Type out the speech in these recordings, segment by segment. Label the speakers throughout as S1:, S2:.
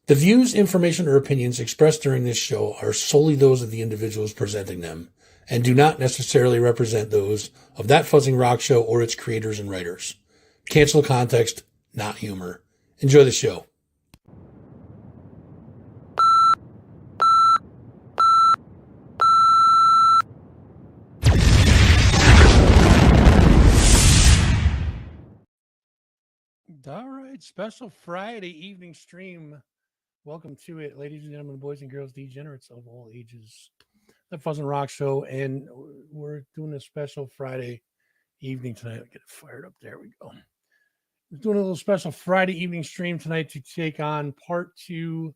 S1: The views, information, or opinions expressed during this show are solely those of the individuals presenting them and do not necessarily represent those of That Fuzzing Rock Show or its creators and writers. Cancel context, not humor. Enjoy the show. All right, special Friday evening stream. Welcome to it, ladies and gentlemen, boys and girls, degenerates of all ages. The Fuzz and Rock Show, and we're doing a special Friday evening tonight. I'll get it fired up. There we go. We're doing a little special Friday evening stream tonight to take on part 2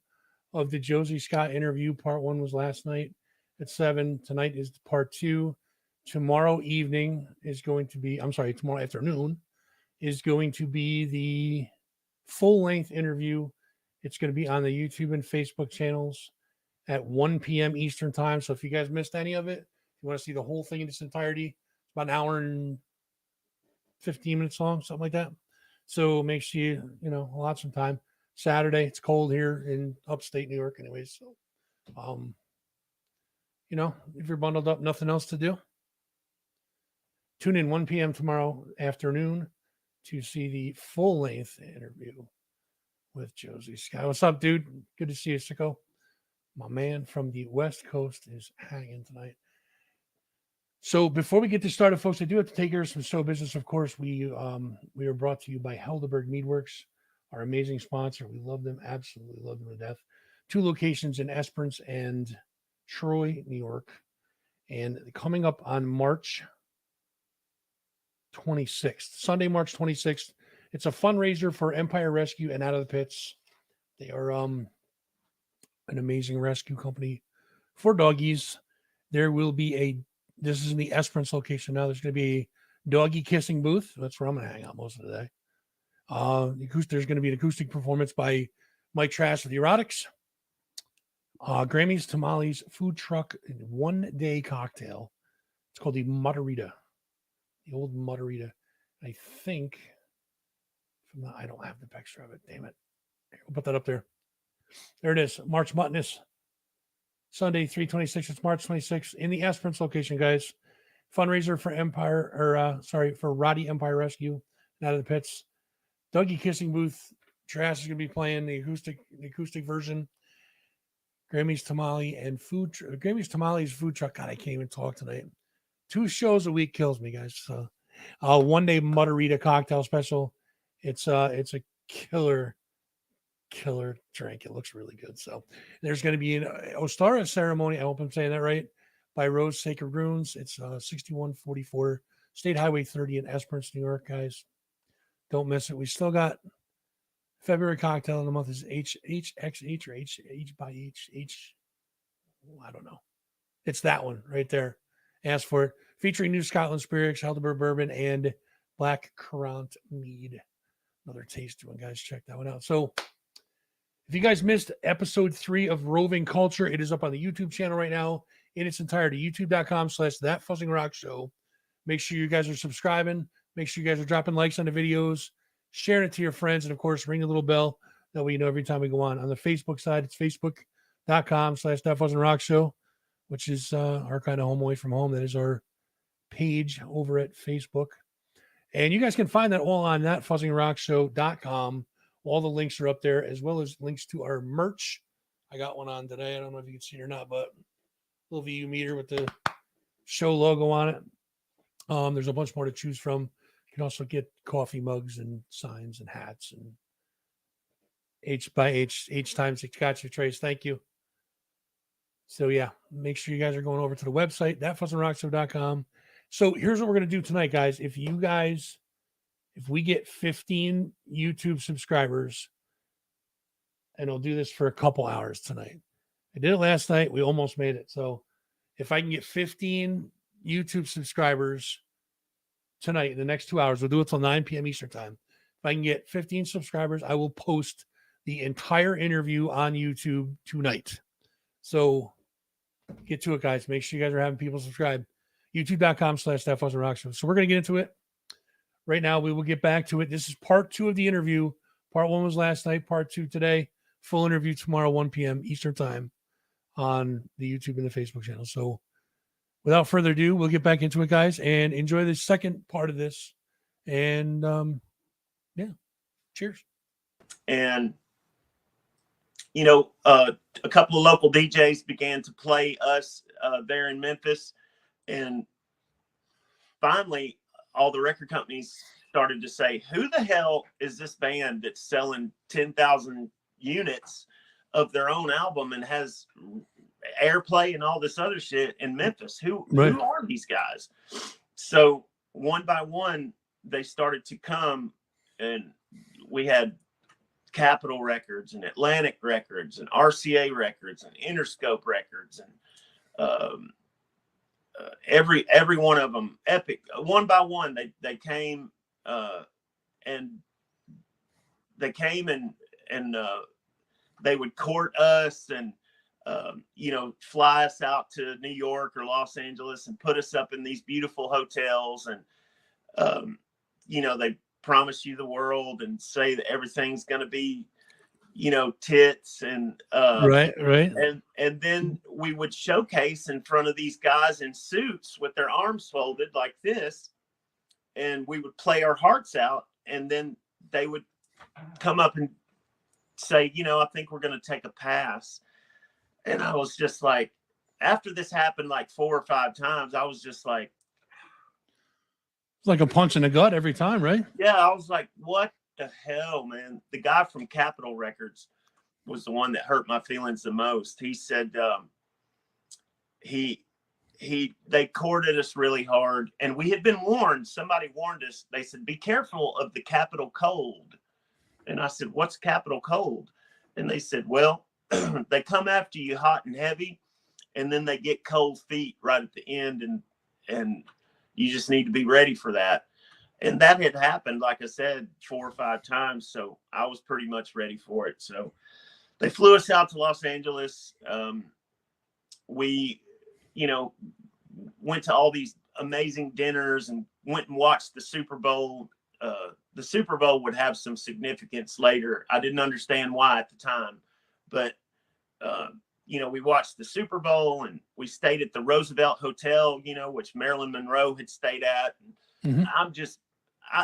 S1: of the Josey Scott interview. Part 1 was last night at 7. Tonight is part 2. Tomorrow evening is going to be, tomorrow afternoon is going to be the full-length interview. It's going to be on the YouTube and Facebook channels at 1 p.m. Eastern time. So if you guys missed any of it, if you want to see the whole thing in its entirety, it's about an hour and 15 minutes long, something like that. So make sure you allot some time. Saturday, it's cold here in upstate New York anyways. So, if you're bundled up, nothing else to do, tune in 1 p.m. tomorrow afternoon to see the full-length interview with Josey Scott. What's up, dude? Good to see you, Sicko. My man from the West Coast is hanging tonight. So before we get this started, folks, I do have to take care of some show business. Of course, we are brought to you by Helderberg Meadworks, our amazing sponsor. We love them, absolutely love them to death. 2 locations in Esperance and Troy, New York. And coming up on March 26th, Sunday, March 26th, it's a fundraiser for Empire Rescue and Out of the Pits. They are an amazing rescue company for doggies. There will be this is in the Esperance location now. There's going to be a doggy kissing booth. That's where I'm going to hang out most of the day. There's going to be an acoustic performance by Mike Trash of the Erotics. Grammy's Tamales food truck and 1-day cocktail. It's called the Margarita. The old Margarita. I think, I don't have the picture of it. Damn it. I'll put that up there. There it is. March Madness. Sunday, 3/26. It's March 26th in the Esperance location, guys. Fundraiser for for Roddy Empire Rescue and Out of the Pits. Dougie Kissing Booth. Trash is going to be playing the acoustic version. Grammy's Tamale and Grammy's Tamales food truck. God, I can't even talk tonight. 2 shows a week kills me, guys. So, 1-day Margarita cocktail special. It's a killer drink. It looks really good. So there's going to be an Ostara ceremony. I hope I'm saying that right. By Rose Sacred Runes. It's 6144 State Highway 30 in Esperance, New York, guys. Don't miss it. We still got February cocktail in the month is HXH or H by H. I don't know. It's that one right there. Ask for it. Featuring New Scotland Spirits, Helderberg Bourbon, and Black Currant Mead. Another tasty one, guys. Check that one out. So if you guys missed episode 3 of Roving Culture, it is up on the YouTube channel right now in its entirety. YouTube.com/That Fuzzing Rock Show. Make sure you guys are subscribing. Make sure you guys are dropping likes on the videos, sharing it to your friends, and of course, ring the little bell. That way you know every time we go on. On the Facebook side, it's Facebook.com/That Fuzzing Rock Show, which is our kind of home away from home. That is our page over at Facebook. And you guys can find that all on thatfuzzingrockshow.com. All the links are up there, as well as links to our merch. I got one on today. I don't know if you can see it or not, but little VU meter with the show logo on it. There's a bunch more to choose from. You can also get coffee mugs and signs and hats and H times it got you, Trace. Thank you. So yeah, make sure you guys are going over to the website, thatfuzzingrockshow.com. So here's what we're going to do tonight, guys. If we get 15 YouTube subscribers, and I'll do this for a couple hours tonight. I did it last night. We almost made it. So if I can get 15 YouTube subscribers tonight in the next 2 hours, we'll do it till 9 p.m. Eastern time. If I can get 15 subscribers, I will post the entire interview on YouTube tonight. So get to it, guys. Make sure you guys are having people subscribe. YouTube.com/That Fuzzing Rock Show. So we're going to get into it. Right now, we will get back to it. This is part 2 of the interview. Part 1 was last night. Part 2 today. full interview tomorrow, 1 p.m. Eastern time on the YouTube and the Facebook channel. So without further ado, we'll get back into it, guys, and enjoy the second part of this. And yeah, cheers.
S2: And, you know, a couple of local DJs began to play us there in Memphis. And finally, all the record companies started to say, who the hell is this band that's selling 10,000 units of their own album and has airplay and all this other shit in Memphis? Who are these guys? So one by one, they started to come, and we had Capitol Records and Atlantic Records and RCA Records and Interscope Records, and every one of them, Epic. One by one, they came, and they came and they would court us and you know, fly us out to New York or Los Angeles and put us up in these beautiful hotels, and you know, they promise you the world and say that everything's going to be, you know, tits, and
S1: right.
S2: And then we would showcase in front of these guys in suits with their arms folded like this, and we would play our hearts out, and then they would come up and say, you know, I think we're going to take a pass. And I was just like, after this happened like 4 or 5 times, I was just like,
S1: it's like a punch in the gut every time, right?
S2: Yeah, I was like, what the hell, man? The guy from Capitol Records was the one that hurt my feelings the most. He said they courted us really hard, and we had been warned. Somebody warned us. They said, be careful of the Capitol cold. And I said, what's Capitol cold? And they said, well, they come after you hot and heavy, and then they get cold feet right at the end, and you just need to be ready for that. And that had happened, like I said, 4 or 5 times. So I was pretty much ready for it. So they flew us out to Los Angeles. We, you know, went to all these amazing dinners and went and watched the Super Bowl. The Super Bowl would have some significance later. I didn't understand why at the time, but you know, we watched the Super Bowl, and we stayed at the Roosevelt Hotel, you know, which Marilyn Monroe had stayed at. And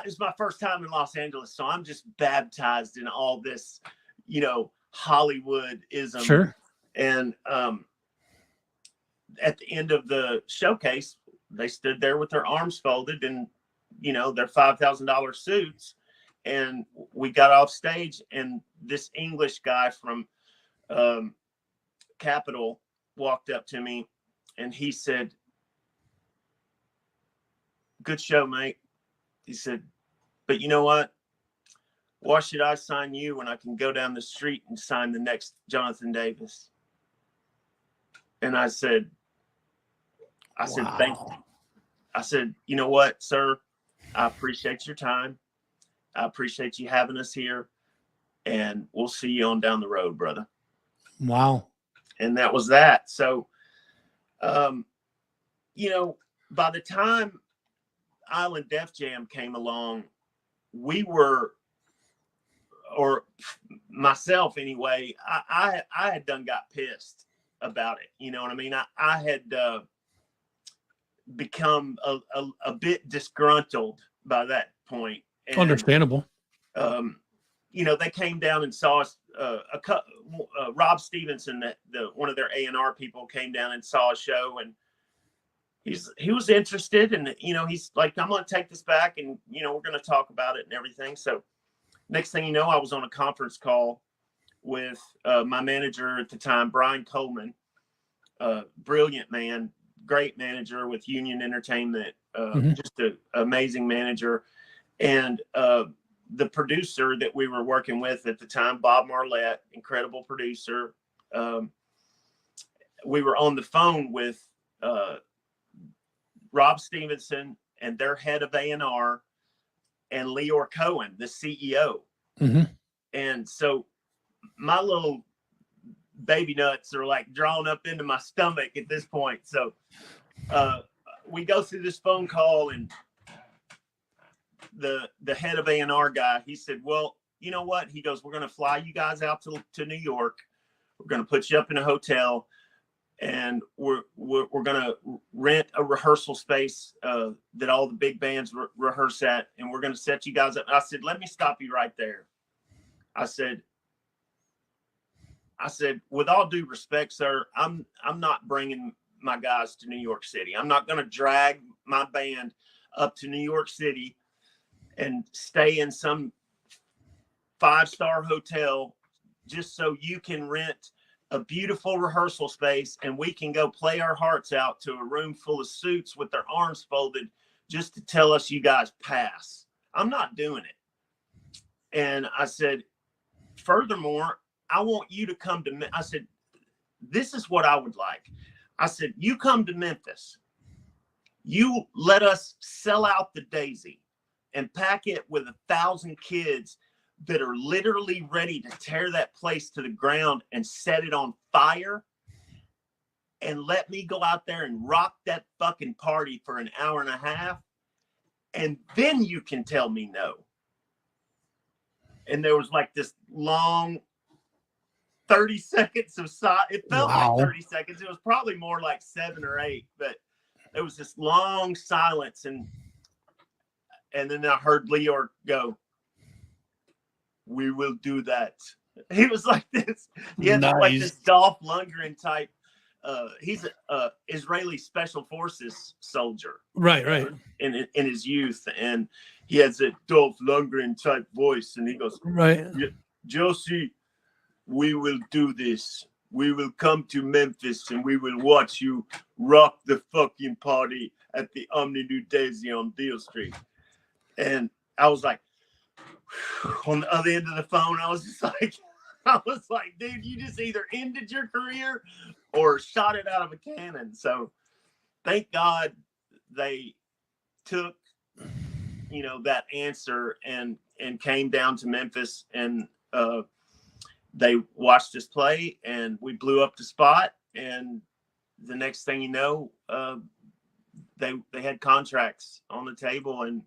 S2: it's my first time in Los Angeles, so I'm just baptized in all this, you know, Hollywood-ism.
S1: Sure.
S2: And at the end of the showcase, they stood there with their arms folded and, you know, their $5,000 suits. And we got off stage, and this English guy from Capitol walked up to me, and he said, good show, mate. He said, but you know what? Why should I sign you when I can go down the street and sign the next Jonathan Davis? And I said, thank you. I said, you know what, sir? I appreciate your time. I appreciate you having us here, and we'll see you on down the road, brother.
S1: Wow.
S2: And that was that. So, you know, by the time Island Def Jam came along, we were, or myself anyway, I had done got pissed about it. You know what I mean? I had become a bit disgruntled by that point. And,
S1: understandable.
S2: You know, they came down and saw us. Rob Stevenson, one of their A&R people, came down and saw a show, and he was interested, and you know, he's like, I'm going to take this back, and you know, we're going to talk about it and everything. So next thing you know, I was on a conference call with my manager at the time, Brian Coleman, brilliant man, great manager with Union Entertainment, just an amazing manager, and the producer that we were working with at the time, Bob Marlette, incredible producer. We were on the phone with Rob Stevenson and their head of A&R and Leor Cohen, the CEO. And so my little baby nuts are like drawn up into my stomach at this point. So we go through this phone call, and the head of A&R guy, he said, well, you know what? He goes, we're going to fly you guys out to New York. We're going to put you up in a hotel, and we're going to rent a rehearsal space that all the big bands rehearse at, and we're going to set you guys up. And I said, let me stop you right there. I said, with all due respect, sir, I'm not bringing my guys to New York City. I'm not going to drag my band up to New York City and stay in some 5-star hotel just so you can rent a beautiful rehearsal space and we can go play our hearts out to a room full of suits with their arms folded just to tell us you guys pass. I'm not doing it. And I said, furthermore, I want you to come to me. I said, this is what I would like. I said, you come to Memphis. You let us sell out the Daisy and pack it with 1,000 kids that are literally ready to tear that place to the ground and set it on fire. And let me go out there and rock that fucking party for an hour and a half. And then you can tell me no. And there was like this long 30 seconds of silence. It felt like 30 seconds. It was probably more like 7 or 8, but there was this long silence. And then I heard Leor go, we will do that. He was like this. He had like this Dolph Lundgren type. He's a Israeli special forces soldier.
S1: Right.
S2: In his youth. And he has a Dolph Lundgren type voice. And he goes,
S1: right,
S2: Josey, we will do this. We will come to Memphis and we will watch you rock the fucking party at the Omni New Daisy on Deal Street. And I was like, on the other end of the phone, I was like, dude, you just either ended your career or shot it out of a cannon. So thank God they took, that answer and came down to Memphis, and they watched us play, and we blew up the spot. And the next thing you know, they had contracts on the table, and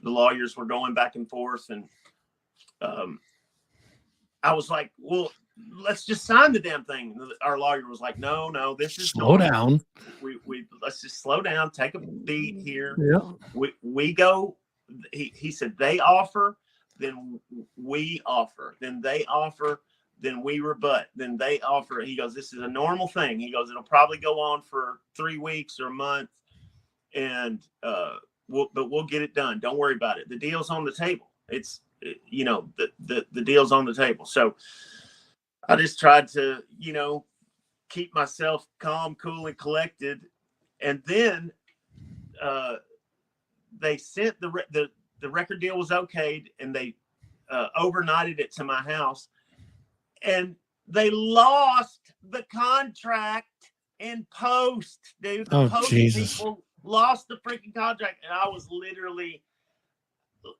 S2: the lawyers were going back and forth. And I was like, well, let's just sign the damn thing. Our lawyer was like, no, this is
S1: slow down.
S2: Let's just slow down, take a beat here.
S1: Yeah.
S2: We go. He said, they offer, then we offer, then they offer, then we rebut, then they offer. He goes, this is a normal thing. He goes, it'll probably go on for 3 weeks or a month, and we'll get it done. Don't worry about it. The deal's on the table. It's the deal's on the table. So I just tried to keep myself calm, cool, and collected. And then they sent the record deal was okayed, and they overnighted it to my house, and they lost the contract in post, dude. The post people lost the freaking contract, and I was literally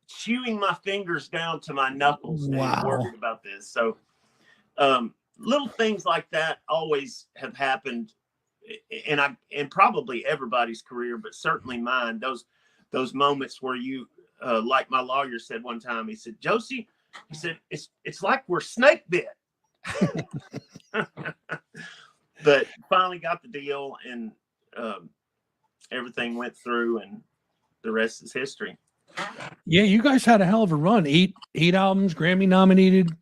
S2: chewing my fingers down to my knuckles and worried about this. So little things like that always have happened, and probably everybody's career, but certainly mine. Those moments where you, like my lawyer said one time, he said, Josey, he said, it's like we're snake bit. But finally got the deal, and everything went through, and the rest is history.
S1: Yeah, you guys had a hell of a run. Eight albums, Grammy nominated.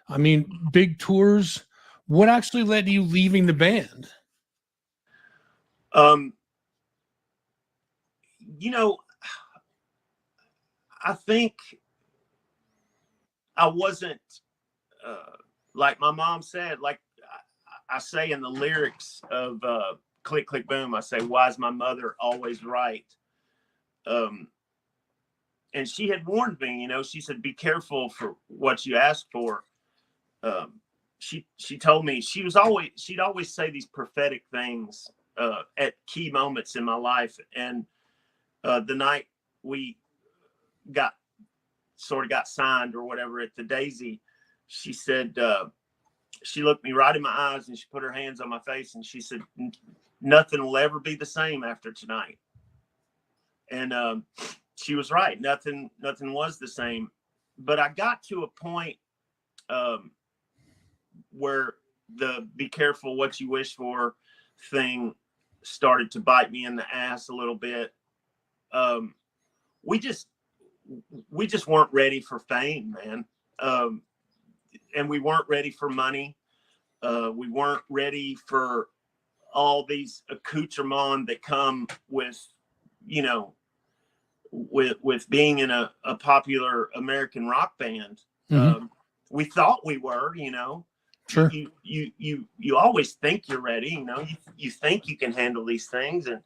S1: I mean, big tours. What actually led to you leaving the band?
S2: I think I wasn't, like my mom said, like I say in the lyrics of Click, Click, Boom, I say, why is my mother always right? And she had warned me, she said, be careful for what you ask for. She told me she'd always say these prophetic things at key moments in my life. And the night we got signed or whatever at the Daisy, she said, she looked me right in my eyes and she put her hands on my face and she said, nothing will ever be the same after tonight. And she was right. Nothing was the same. but I got to a point where the be careful what you wish for thing started to bite me in the ass a little bit. We just weren't ready for fame, man. And we weren't ready for money. We weren't ready for all these accoutrements that come with, you know, with being in a popular American rock band. We thought we were, you know.
S1: Sure.
S2: You always think you're ready, you know. You think you can handle these things, and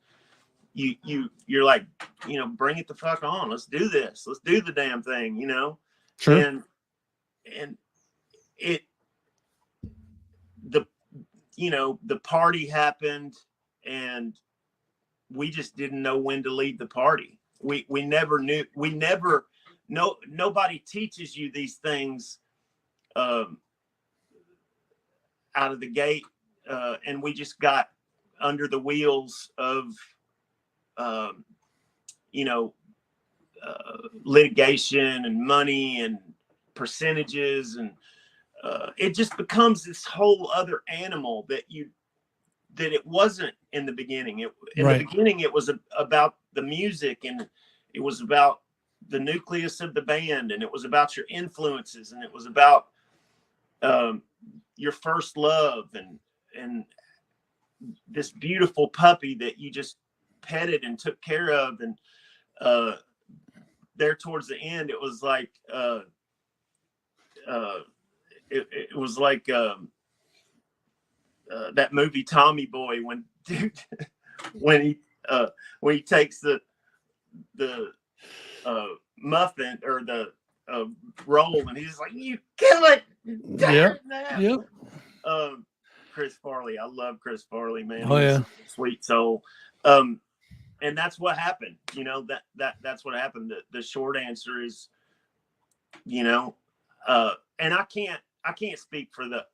S2: you're like, you know, bring it the fuck on. Let's do this. Let's do the damn thing, you know.
S1: Sure.
S2: And the party happened, and we just didn't know when to leave the party. We never knew. Nobody teaches you these things out of the gate, and we just got under the wheels of litigation and money and percentages, and it just becomes this whole other animal that it wasn't in the beginning. The beginning, it was about the music, and it was about the nucleus of the band, and it was about your influences, and it was about your first love, and this beautiful puppy that you just petted and took care of. And there towards the end, it was like it was like that movie Tommy Boy, when he takes the muffin or the roll, and he's like, "You kill it."
S1: Yeah.
S2: Chris Farley, I love Chris Farley, man.
S1: Oh yeah,
S2: sweet soul. And that's what happened. You know, that's what happened. The short answer is, you know, and I can't speak for the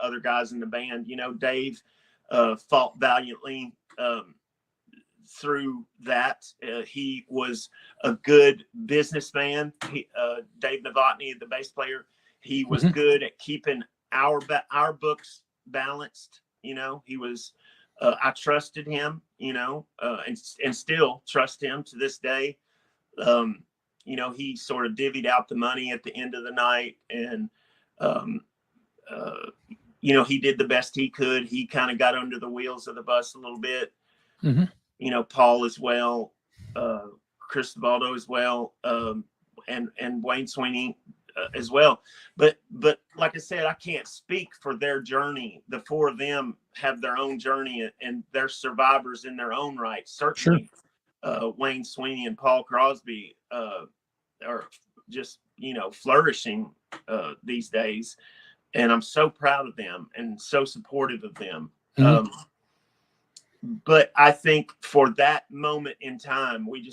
S2: other guys in the band. You know, Dave fought valiantly through that. He was a good businessman. Dave Novotny, the bass player, he was good at keeping our books balanced. You know, he was. I trusted him. You know, and still trust him to this day. You know, he sort of divvied out the money at the end of the night, and you know, he did the best he could. He kind of got under the wheels of the bus a little bit. You know, Paul as well, Cristobaldo as well, and Wayne Sweeney as well. But like I said, I can't speak for their journey. The four of them have their own journey, and they're survivors in their own right. Certainly, Wayne Sweeney and Paul Crosby are just, you know, flourishing these days, and I'm so proud of them and so supportive of them. But I think for that moment in time, we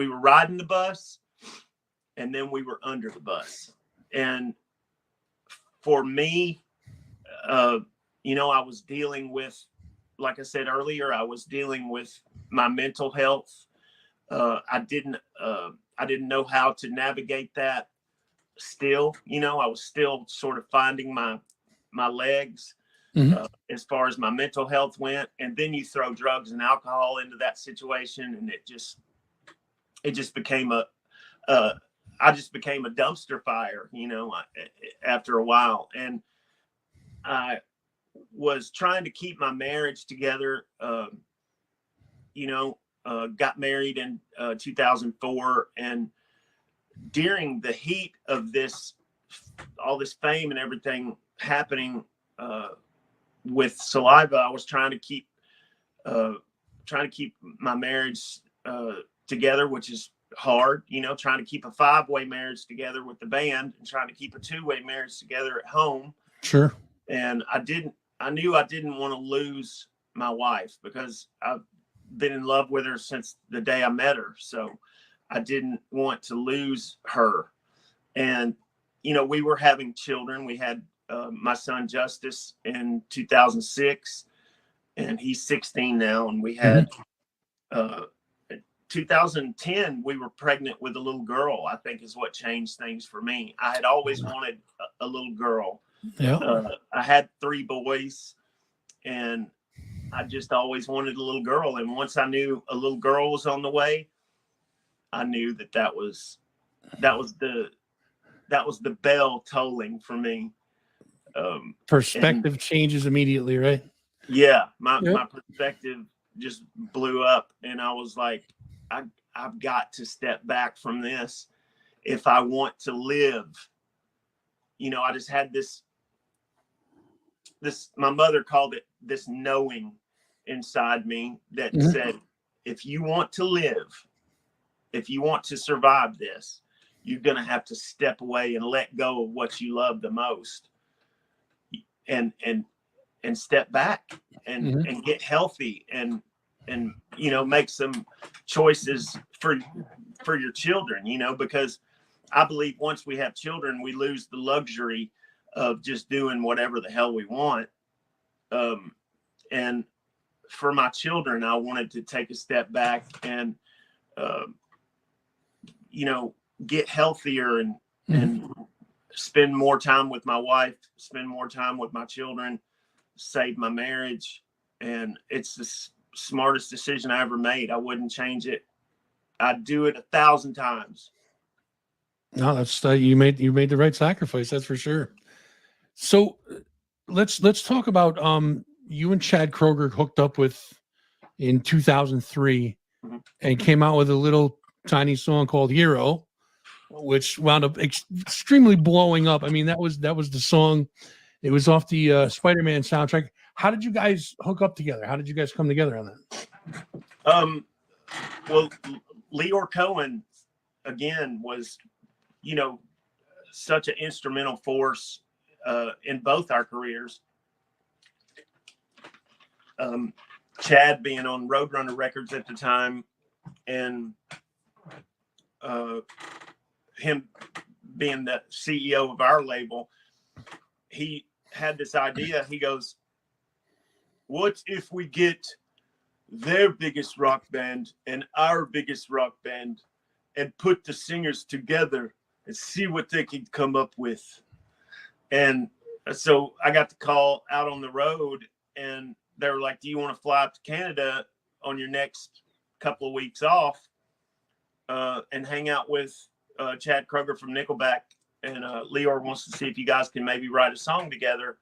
S2: were riding the bus, and then we were under the bus. And for me, you know, I was dealing with, like I said earlier, I was dealing with my mental health. I didn't know how to navigate that still. You know, I was still sort of finding my legs as far as my mental health went. And then you throw drugs and alcohol into that situation, and it just became I just became a dumpster fire, you know, after a while. And I was trying to keep my marriage together, you know, got married in 2004. And during the heat of all this fame and everything happening with Saliva, I was trying to keep my marriage together, which is hard, you know, trying to keep a 5-way marriage together with the band and trying to keep a 2-way marriage together at home.
S1: Sure.
S2: And I knew I didn't want to lose my wife, because I've been in love with her since the day I met her. So I didn't want to lose her. And, you know, we were having children. We had my son Justice in 2006, and he's 16 now. And we had 2010, we were pregnant with a little girl, I think is what changed things for me. I had always wanted a little girl.
S1: Yeah.
S2: I had 3 boys, and I just always wanted a little girl. And once I knew a little girl was on the way, I knew that was the bell tolling for me.
S1: Perspective changes immediately, right?
S2: Yeah, my
S1: Yep.
S2: perspective just blew up, and I was like, I've got to step back from this if I want to live. I just had this, my mother called it this knowing inside me that said, if you want to live, if you want to survive this, you're going to have to step away and let go of what you love the most, and step back and get healthy and make some choices for your children, because I believe once we have children, we lose the luxury of just doing whatever the hell we want. And for my children, I wanted to take a step back and, get healthier and spend more time with my wife, spend more time with my children, save my marriage. And it's the smartest decision I ever made. I wouldn't change it. I'd do it 1,000 times.
S1: No, that's you made the right sacrifice. That's for sure. So let's talk about you and Chad Kroger hooked up with in 2003 and came out with a little tiny song called Hero, which wound up extremely blowing up. I mean, that was the song. It was off the Spider-Man soundtrack. How did you guys hook up together? How did you guys come together on that?
S2: Well, Leor Cohen, again, was, such an instrumental force in both our careers. Chad being on Roadrunner Records at the time, and him being the CEO of our label, he had this idea. He goes, what if we get their biggest rock band and our biggest rock band and put the singers together and see what they can come up with? And so I got the call out on the road, and they were like, do you want to fly up to Canada on your next couple of weeks off and hang out with Chad Kroger from Nickelback? And Leor wants to see if you guys can maybe write a song together.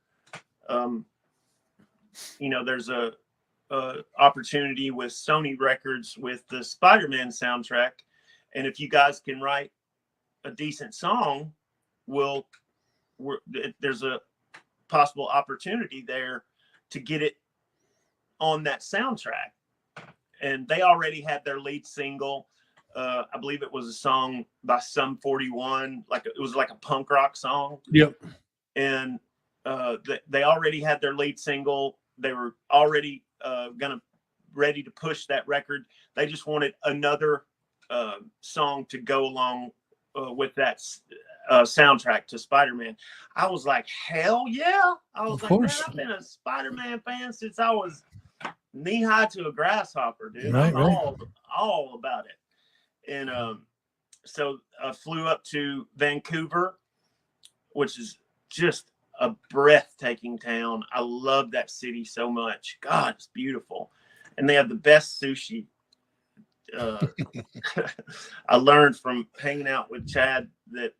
S2: There's a opportunity with Sony Records with the Spider-Man soundtrack. And if you guys can write a decent song, there's a possible opportunity there to get it on that soundtrack. And they already had their lead single. I believe it was a song by Sum 41. It was like a punk rock song.
S1: Yep.
S2: And they already had their lead single. They were already ready to push that record. They just wanted another song to go along with that soundtrack to Spider-Man. I was like, hell yeah. I was like, man, I've been a Spider-Man fan since I was knee high to a grasshopper, dude.
S1: Right,
S2: I'm all about it. And so I flew up to Vancouver, which is just a breathtaking town. I love that city so much. God, it's beautiful. And they have the best sushi. I learned from hanging out with Chad that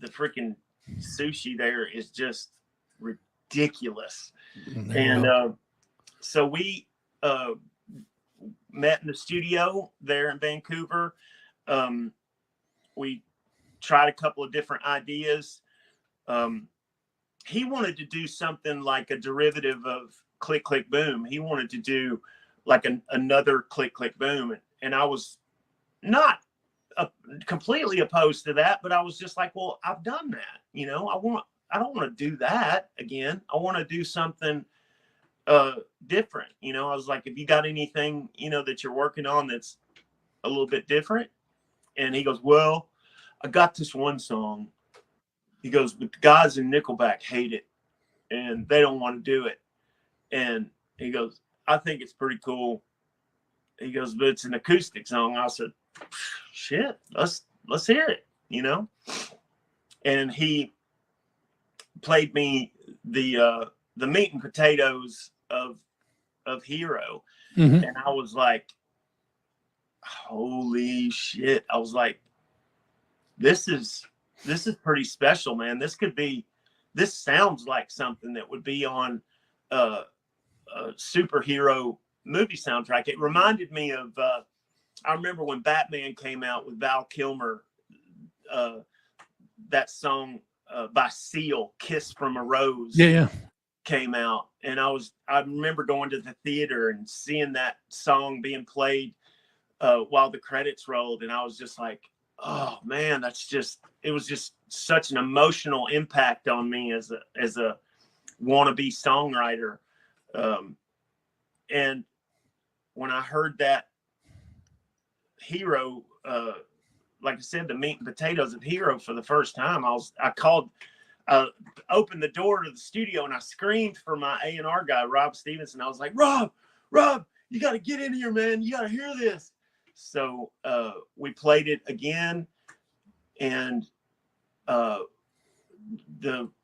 S2: the freaking sushi there is just ridiculous. And so we met in the studio there in Vancouver. We tried a couple of different ideas. He wanted to do something like a derivative of Click Click Boom. He wanted to do like another Click Click Boom. And I was not completely opposed to that, but I was just like, well, I've done that. I don't want to do that again. I want to do something different. I was like, if you got anything, that you're working on that's a little bit different. And he goes, well, I got this one song. He goes, but the guys in Nickelback hate it and they don't want to do it. And he goes, I think it's pretty cool. He goes, but it's an acoustic song. I said, shit, let's hear it, you know? And he played me the meat and potatoes of Hero.
S1: Mm-hmm.
S2: And I was like, holy shit. I was like, this is pretty special, man. This sounds like something that would be on a superhero movie soundtrack. It reminded me of I remember when Batman came out with Val Kilmer, that song by Seal, Kiss from a Rose,
S1: Yeah.
S2: came out. And I remember going to the theater and seeing that song being played while the credits rolled. And I was just like, oh man, it was just such an emotional impact on me as a wannabe songwriter. And when I heard that Hero, like I said, the meat and potatoes of Hero for the first time, I called, opened the door to the studio and I screamed for my A&R guy, Rob Stevenson. I was like, Rob, you got to get in here, man. You got to hear this. So we played it again, and the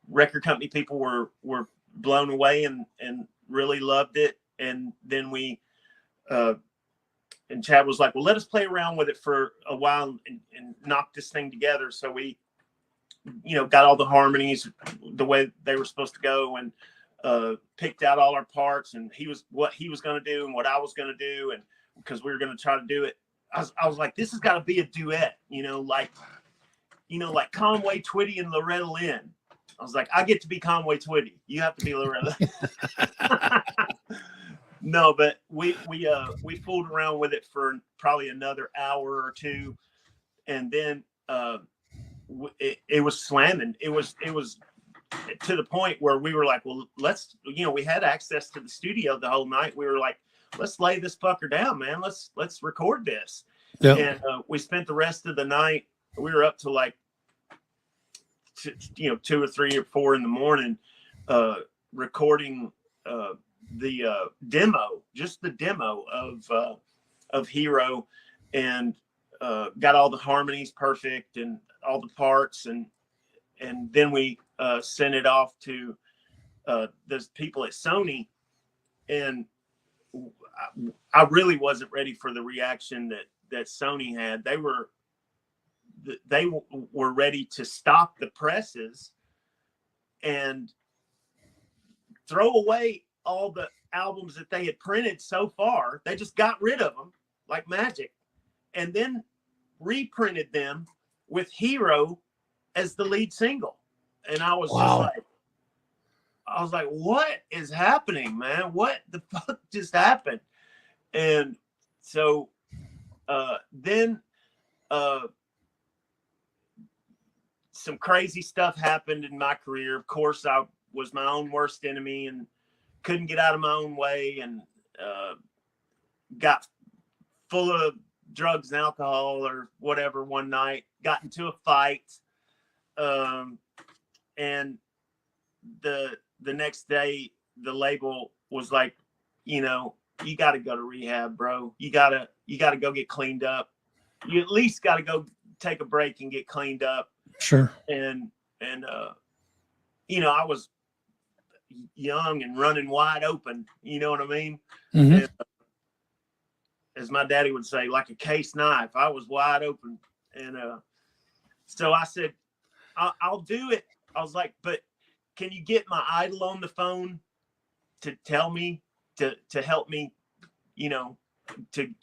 S2: record company people were blown away and really loved it. And then and Chad was like, well, let us play around with it for a while and knock this thing together. So we, got all the harmonies the way they were supposed to go, and picked out all our parts, and what he was going to do and what I was going to do. And because we were going to try to do it, I was like, this has got to be a duet, like Conway Twitty and Loretta Lynn. I was like, I get to be Conway Twitty. You have to be Loretta. No, but we fooled around with it for probably another hour or two, and then it was slamming. It was to the point where we were like, well, let's, we had access to the studio the whole night. We were like, let's lay this fucker down, man. Let's record this. Yeah. And we spent the rest of the night. We were up to like 2 or 3 or 4 in the morning, recording the demo, just the demo of Hero, and got all the harmonies perfect and all the parts, and then we sent it off to those people at Sony, and I really wasn't ready for the reaction that Sony had. They were ready to stop the presses and throw away all the albums that they had printed so far. They just got rid of them like magic, and then reprinted them with Hero as the lead single. And I was just like, what is happening, man? What the fuck just happened? And so then some crazy stuff happened in my career. Of course, I was my own worst enemy and couldn't get out of my own way, and got full of drugs and alcohol or whatever one night, got into a fight. And the next day, the label was like, you got to go to rehab, bro. You got to go get cleaned up. You at least got to go take a break and get cleaned up.
S1: Sure.
S2: And I was young and running wide open, you know what I mean? Mm-hmm. And, as my daddy would say, like a case knife. I was wide open. And so I said, I'll do it. I was like, but can you get my idol on the phone to tell me, to help me, to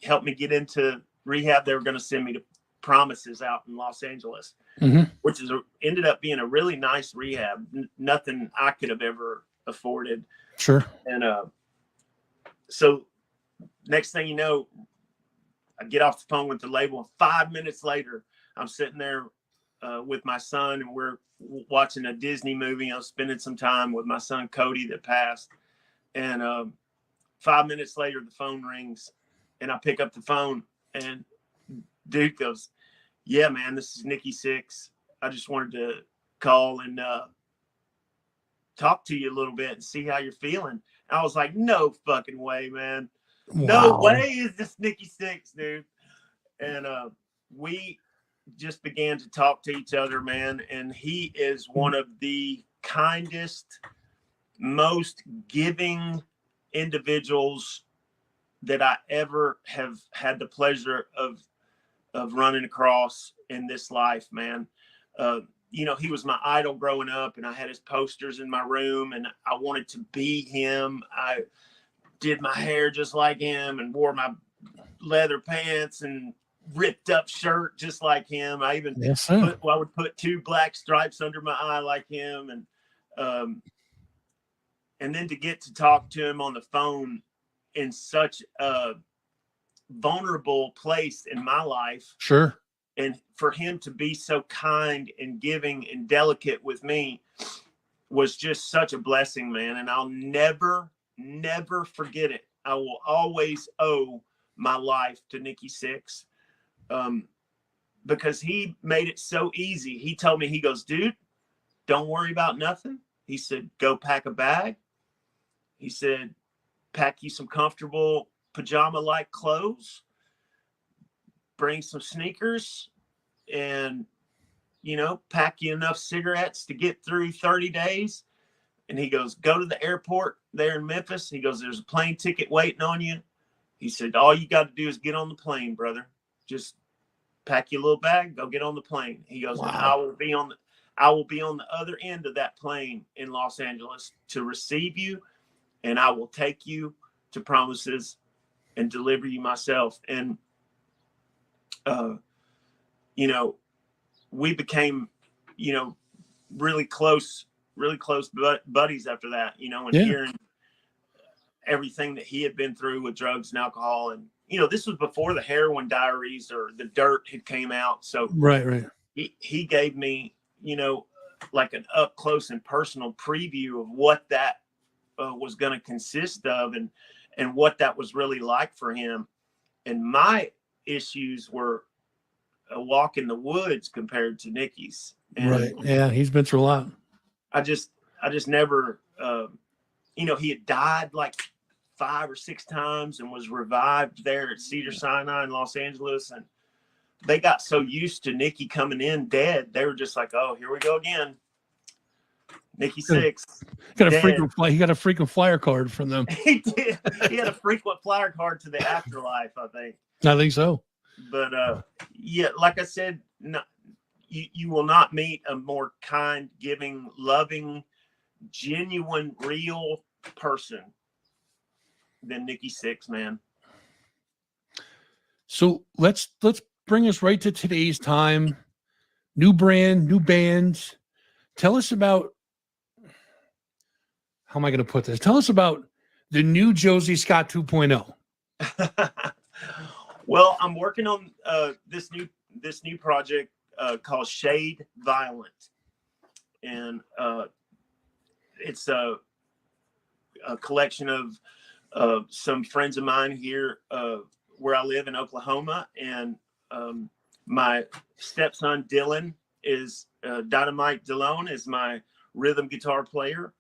S2: help me get into rehab? They were going to send me to Promises out in Los Angeles, mm-hmm. which ended up being a really nice rehab. Nothing I could have ever afforded.
S1: Sure.
S2: And so next thing you know, I get off the phone with the label, and 5 minutes later, I'm sitting there with my son, and we're watching a Disney movie. I was spending some time with my son, Cody, that passed. And 5 minutes later, the phone rings, and I pick up the phone, and dude goes, yeah, man, this is Nikki Sixx. I just wanted to call and talk to you a little bit and see how you're feeling. I was like, no fucking way, man. No
S1: Wow.
S2: way is this Nikki Six, dude. And we just began to talk to each other, man. And he is one of the kindest, most giving individuals that I ever have had the pleasure of running across in this life, man. He was my idol growing up, and I had his posters in my room, and I wanted to be him. I did my hair just like him and wore my leather pants and ripped up shirt just like him. I even I would put 2 black stripes under my eye like him. And then to get to talk to him on the phone in such a vulnerable place in my life.
S1: Sure.
S2: And for him to be so kind and giving and delicate with me was just such a blessing, man. And I'll never forget it. I will always owe my life to Nikki Six, because he made it so easy. He told me, he goes, dude, don't worry about nothing. He said, go pack a bag. He said, pack you some comfortable pajama-like clothes, bring some sneakers, and, pack you enough cigarettes to get through 30 days. And he goes, go to the airport there in Memphis. He goes, there's a plane ticket waiting on you. He said, all you got to do is get on the plane, brother. Just pack your little bag, go get on the plane. He goes,
S1: wow.
S2: And I will be on the other end of that plane in Los Angeles to receive you, and I will take you to promises and deliver you myself. And, we became, really close buddies after that, and hearing everything that he had been through with drugs and alcohol. And, this was before the Heroin Diaries or The Dirt had came out. So
S1: right.
S2: He gave me, like an up close and personal preview of what that was going to consist of, and what that was really like for him. And my issues were a walk in the woods compared to Nikki's. And
S1: right. Yeah. He's been through a lot.
S2: I just never, he had died like 5 or 6 times and was revived there at Cedars-Sinai in Los Angeles. And they got so used to Nikki coming in dead. They were just like, oh, here we go again. Nikki Six.
S1: He got a frequent flyer card from them.
S2: He did. He had a frequent flyer card to the afterlife, I think.
S1: I think so.
S2: But like I said, no, you will not meet a more kind, giving, loving, genuine, real person than Nikki Six, man.
S1: So let's bring us right to today's time. New brand, new bands. Tell us about, how am I going to put this? Tell us about the new Josey Scott 2.0.
S2: Well, I'm working on this new project called Shade Violent, and it's a collection of some friends of mine here where I live in Oklahoma, and my stepson Dylan is Dynamite Delone is my rhythm guitar player,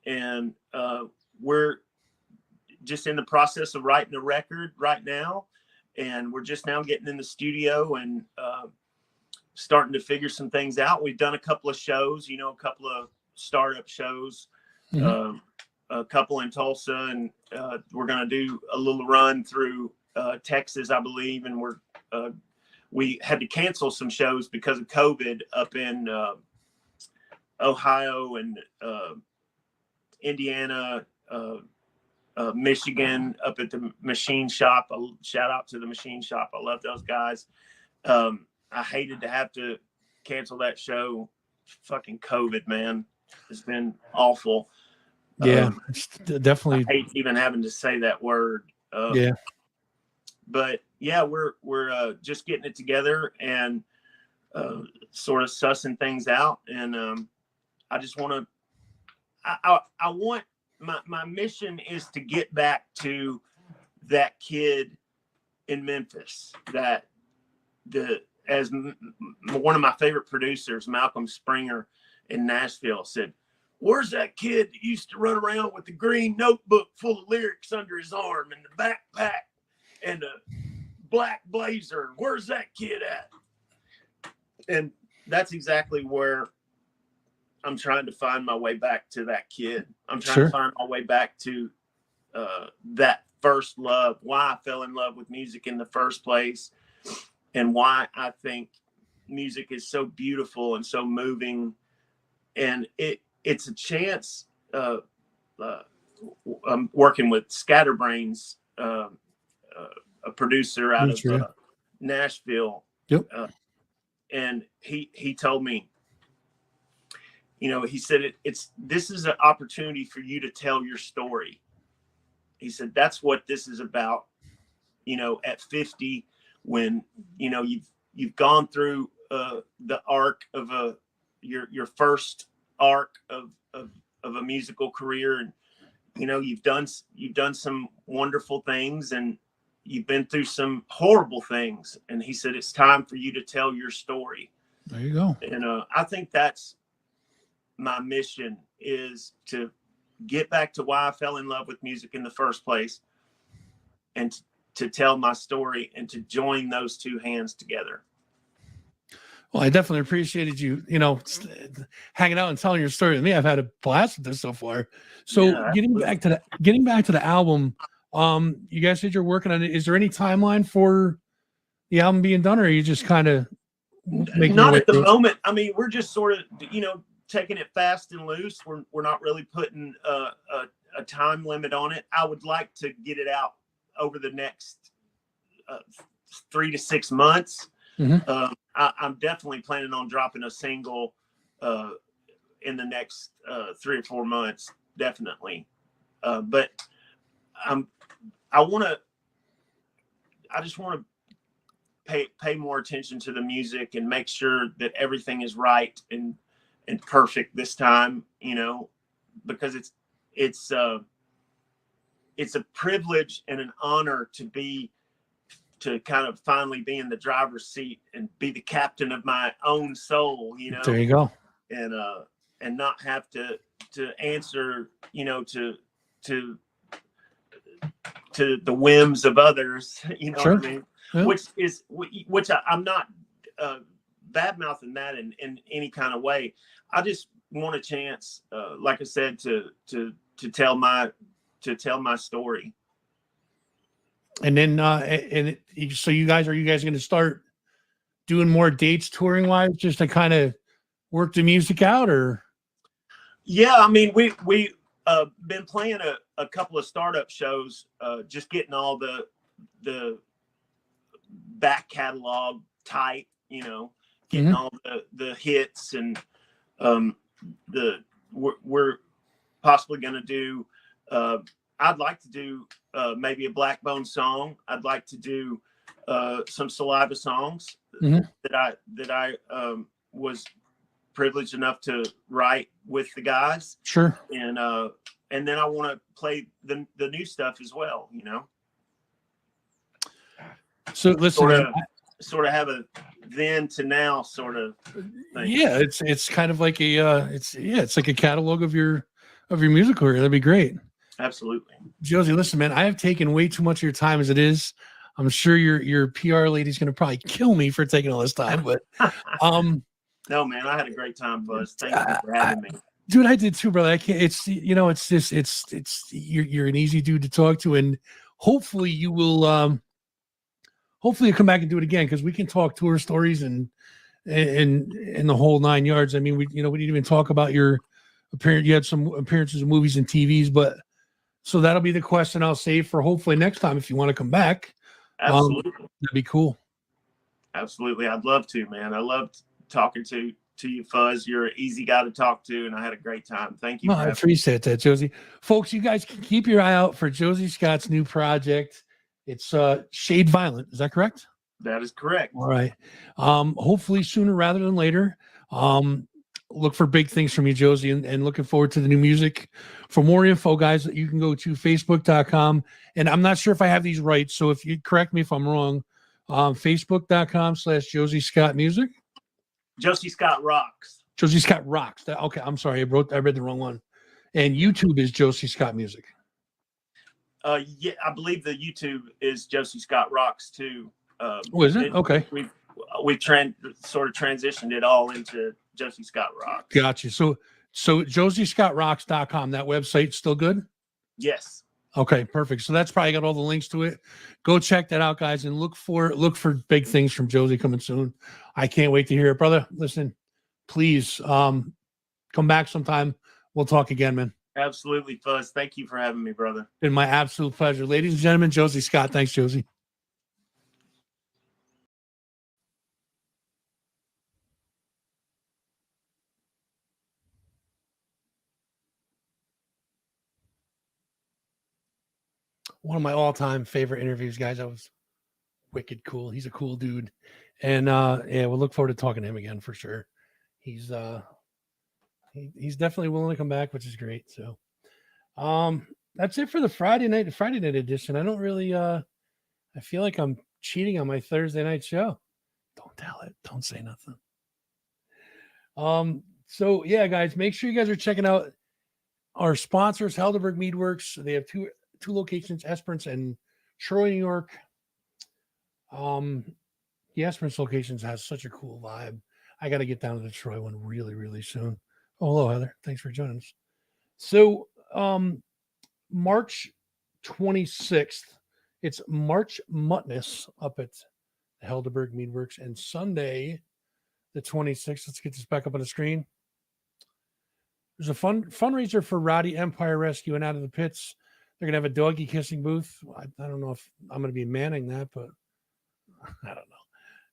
S2: and we're just in the process of writing a record right now, and we're just now getting in the studio and starting to figure some things out. We've done a couple of shows, a couple of startup shows, a couple in Tulsa, and we're going to do a little run through Texas, I believe, and we had to cancel some shows because of COVID up in Ohio and Indiana, Michigan, up at the Machine Shop. Shout out to the Machine Shop. I love those guys. I hated to have to cancel that show. Fucking COVID, man. It's been awful.
S1: Yeah, it's definitely.
S2: I hate even having to say that word. But yeah, we're just getting it together and sort of sussing things out. And I just want to. I want my mission is to get back to that kid in Memphis that one of my favorite producers, Malcolm Springer in Nashville, said, where's that kid that used to run around with the green notebook full of lyrics under his arm and the backpack and the black blazer? Where's that kid at? And that's exactly where I'm trying to find my way back to that kid. I'm trying to find my way back to that first love, why I fell in love with music in the first place, and why I think music is so beautiful and so moving. And it's a chance. I'm working with Scatterbrains, a producer out of Nashville.
S1: Yep.
S2: And he told me, he said, this is an opportunity for you to tell your story. He said, that's what this is about. At 50, when, you've gone through the arc of your first arc of a musical career. And, you've done some wonderful things, and you've been through some horrible things. And he said, it's time for you to tell your story.
S1: There you go.
S2: And I think that's my mission, is to get back to why I fell in love with music in the first place, and to tell my story and to join those two hands together.
S1: Well, I definitely appreciated you, hanging out and telling your story with me. I've had a blast with this so far. So
S2: Yeah,
S1: getting back to the album, you guys said you're working on it. Is there any timeline for the album being done, or are you just kind of
S2: not at the moment? I mean, we're just sort of, taking it fast and loose. We're not really putting a time limit on it. I would like to get it out over the next 3 to 6 months.
S1: Mm-hmm.
S2: I'm definitely planning on dropping a single in the next 3 or 4 months, definitely. But I just want to pay more attention to the music and make sure that everything is right and perfect this time, because it's a privilege and an honor to kind of finally be in the driver's seat and be the captain of my own soul,
S1: There you go.
S2: And not have to answer, to the whims of others,
S1: Sure.
S2: what I mean? Yeah. Which I'm not bad mouthing that in any kind of way. I just want a chance, like I said, to tell my story.
S1: And then, so are you guys going to start doing more dates touring wise, just to kind of work the music out, or?
S2: Yeah, I mean, we been playing a couple of startup shows, just getting all the back catalog tight, getting
S1: Mm-hmm.
S2: all the hits, and we're possibly going to do. I'd like to do maybe a Blackbone song. I'd like to do some Saliva songs.
S1: Mm-hmm.
S2: that I was privileged enough to write with the guys.
S1: Sure.
S2: And then I want to play the new stuff as well.
S1: So listen,
S2: sort of have a then to now sort of thing.
S1: Yeah, it's kind of like it's like a catalog of your music career. That'd be great.
S2: Absolutely.
S1: Josey, listen, man, I have taken way too much of your time as it is. I'm sure your PR lady's going to probably kill me for taking all this time, but
S2: no, man, I had a great time, Buzz. Thank you for having me.
S1: Dude, I did too, brother. I can't. It's you're an easy dude to talk to, and hopefully you will. Hopefully you come back and do it again, because we can talk tour stories and the whole 9 yards. I mean, we didn't even talk about your appearance. You had some appearances in movies and TVs, but so that'll be the question I'll save for hopefully next time if you want to come back.
S2: Absolutely,
S1: that'd be cool.
S2: Absolutely, I'd love to, man. I loved talking to you, Fuzz. You're an easy guy to talk to, and I had a great time. Thank you.
S1: No, I appreciate that, Josey. Folks, you guys can keep your eye out for Josey Scott's new project. It's Shade Violent. Is that correct?
S2: That is correct.
S1: All right. Hopefully sooner rather than later. Look for big things from you, Josey, and looking forward to the new music. For more info, guys, you can go to facebook.com. And I'm not sure if I have these right, so if you correct me if I'm wrong, facebook.com/Josey Scott Music.
S2: Josey Scott Rocks.
S1: Josey Scott Rocks. Okay, I'm sorry. I read the wrong one. And YouTube is Josey Scott Music.
S2: Yeah, I believe the YouTube is Josey Scott Rocks too.
S1: Oh, is it? Okay.
S2: We've sort of transitioned it all into Josey Scott Rocks.
S1: Got you. So JoseyScottRocks.com, that website still good?
S2: Yes.
S1: Okay, perfect. So that's probably got all the links to it. Go check that out, guys, and look for big things from Josey coming soon. I can't wait to hear it, brother. Listen, please come back sometime. We'll talk again, man.
S2: Absolutely, Fuzz. Thank you for having me, brother.
S1: Been my absolute pleasure. Ladies and gentlemen, Josey Scott. Thanks, Josey. One of my all-time favorite interviews, guys. That was wicked cool. He's a cool dude. And yeah, we'll look forward to talking to him again for sure. He's definitely willing to come back, which is great. So that's it for the Friday night edition. I don't really I feel like I'm cheating on my Thursday night show. Don't tell it. Don't say nothing. So yeah, guys, make sure you guys are checking out our sponsors, Helderberg Meadworks. They have two locations, Esperance and Troy, New York. The Esperance locations has such a cool vibe. I got to get down to the Troy one really, really soon. Oh, hello, Heather. Thanks for joining us. So, March 26th, it's March Muttness up at Helderberg Meadworks, and Sunday, the 26th. Let's get this back up on the screen. There's a fundraiser for Rowdy Empire Rescue and Out of the Pits. They're gonna have a doggy kissing booth. I don't know if I'm gonna be manning that, but I don't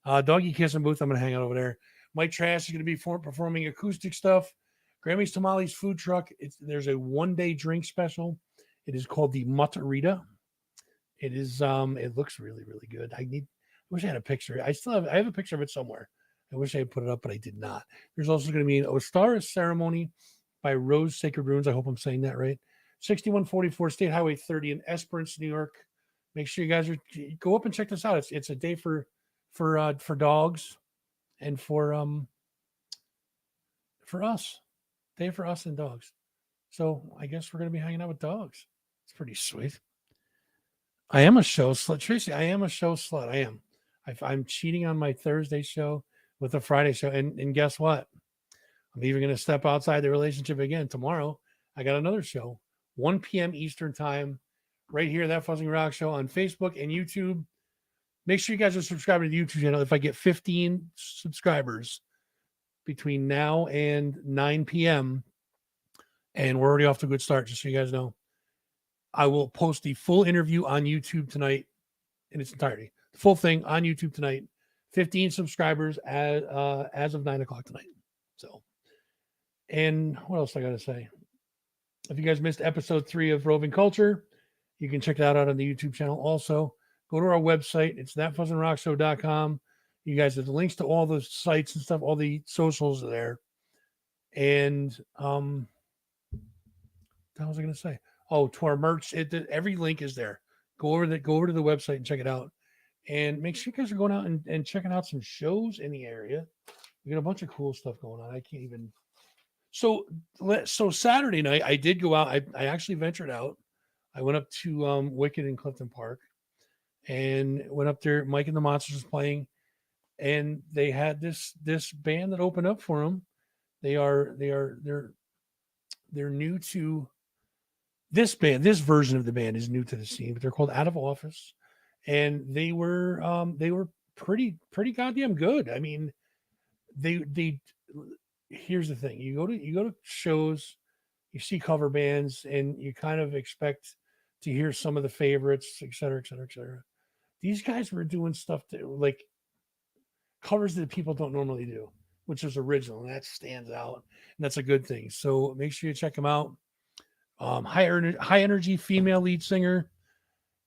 S1: know. Doggy kissing booth. I'm gonna hang out over there. Mike Trash is gonna be performing acoustic stuff. Grammy's Tamales food truck. There's a 1-day drink special. It is called the Muttarita. It is it looks really, really good. I wish I had a picture. I have a picture of it somewhere. I wish I had put it up, but I did not. There's also going to be an Ostara ceremony by Rose Sacred Runes. I hope I'm saying that right. 6144 State Highway 30 in Esperance, New York. Make sure you guys go up and check this out. It's a day for dogs and for us. Day for us and dogs. So I guess we're going to be hanging out with dogs. It's pretty sweet. I am a show slut. Tracy, I am a show slut. I am. I'm cheating on my Thursday show with a Friday show. And guess what? I'm even going to step outside the relationship again. Tomorrow, I got another show, 1 p.m. Eastern time, right here, That Fuzzing Rock Show on Facebook and YouTube. Make sure you guys are subscribing to the YouTube channel. If I get 15 subscribers between now and 9 p.m., and we're already off to a good start, just so you guys know, I will post the full interview on YouTube tonight in its entirety. The full thing on YouTube tonight. 15 subscribers as of 9 o'clock tonight. So, and what else I got to say? If you guys missed episode 3 of Roving Culture, you can check that out on the YouTube channel. Also, go to our website. It's thatfuzzandrockshow.com. You guys have the links to all the sites and stuff, all the socials are there. And what was I going to say? Oh, to our merch. Every link is there. Go over to the website and check it out. And make sure you guys are going out and checking out some shows in the area. We got a bunch of cool stuff going on. I can't even. So Saturday night, I did go out. I actually ventured out. I went up to Wicked in Clifton Park and went up there. Mike and the Monsters was playing, and they had this band that opened up for them. They're new to this band. This version of the band is new to the scene, but they're called Out of Office, and they were pretty goddamn good. I mean, they here's the thing: you go to shows, you see cover bands, and you kind of expect to hear some of the favorites, et cetera, et cetera, et cetera. These guys were doing stuff that like covers that people don't normally do, which is original, and that stands out, and that's a good thing. So make sure you check them out. High energy female lead singer,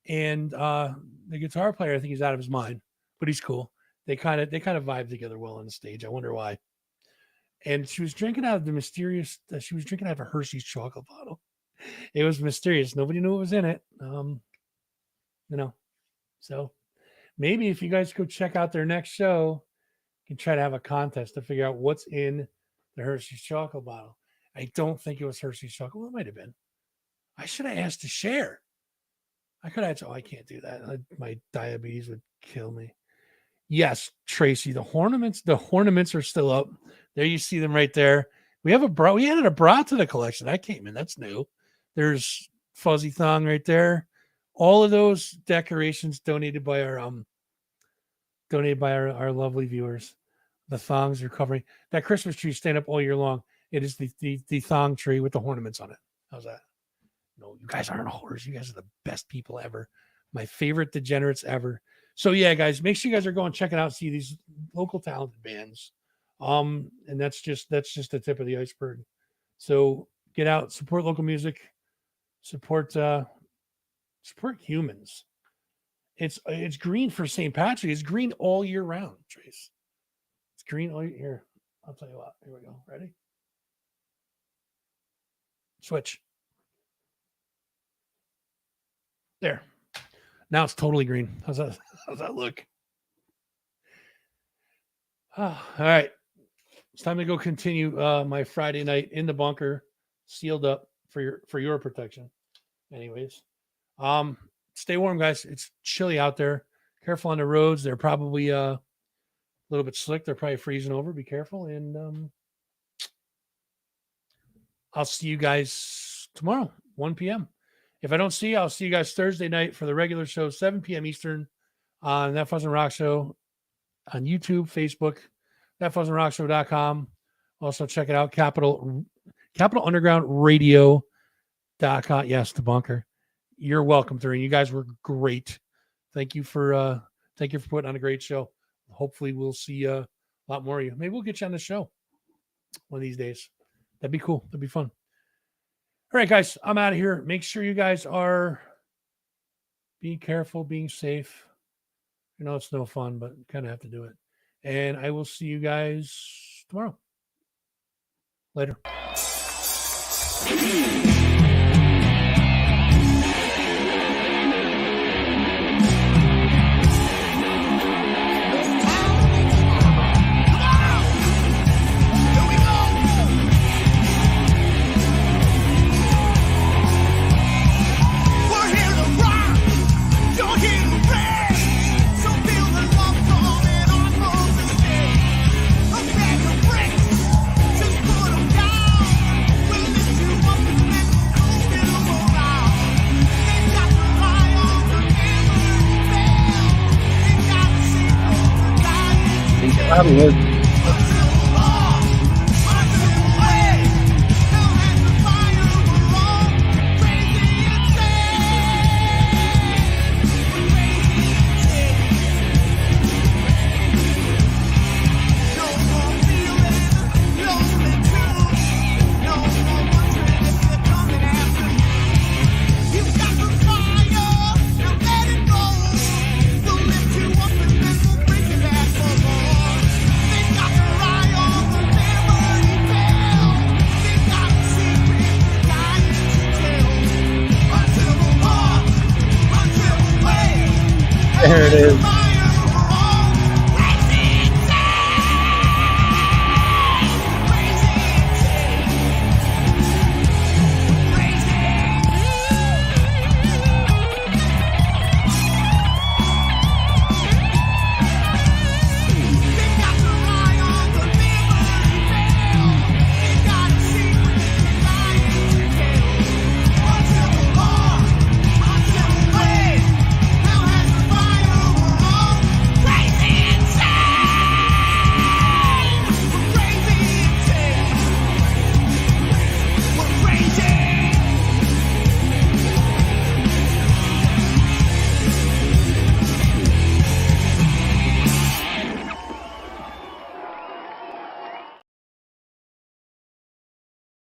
S1: and the guitar player, I think he's out of his mind, but he's cool. They kind of vibe together well on the stage. I wonder why. And she was drinking out of she was drinking out of a Hershey's chocolate bottle. It was mysterious. Nobody knew what was in it. So maybe if you guys go check out their next show, you can try to have a contest to figure out what's in The Hershey's chocolate bottle. I don't think it was Hershey's chocolate. Well, it might have been. I should have asked to share. I could have. Oh, I can't do that. My diabetes would kill me. Yes, Tracy. The ornaments are still up. There you see them right there. We have a bra. We added a bra to the collection. That came in. That's new. There's fuzzy thong right there. All of those decorations donated by our lovely viewers. The thongs are covering that Christmas tree. Stand up all year long. It is the thong tree with the ornaments on it. How's that? No, you guys aren't whores. You guys are the best people ever. My favorite degenerates ever. So yeah, guys, make sure you guys are going check it out. See these local talented bands. And that's just the tip of the iceberg. So get out, support local music, support humans. It's green for St. Patrick. It's green all year round, Trace. It's green all year. Here, I'll tell you what. Here we go. Ready? Switch. There. Now it's totally green. How's that look? All right. It's time to go continue my Friday night in the bunker, sealed up for your protection. Anyways. Stay warm, guys. It's chilly out there. Careful on the roads. They're probably a little bit slick. They're probably freezing over. Be careful. And I'll see you guys tomorrow, 1 p.m. If I don't see you, I'll see you guys Thursday night for the regular show, 7 p.m. Eastern on That Fuzz and Rock Show on YouTube, Facebook, thatfuzzandrockshow.com. Also check it out, Capital Underground Radio.com. Yes, the bunker. You're welcome, Doreen. You guys were great. Thank you for putting on a great show. Hopefully we'll see a lot more of you. Maybe we'll get you on the show one of these days. That'd be cool. That'd be fun. All right, guys, I'm out of here. Make sure you guys are being careful, being safe. You know, it's no fun, but kind of have to do it. And I will see you guys tomorrow. Later.
S3: There it is.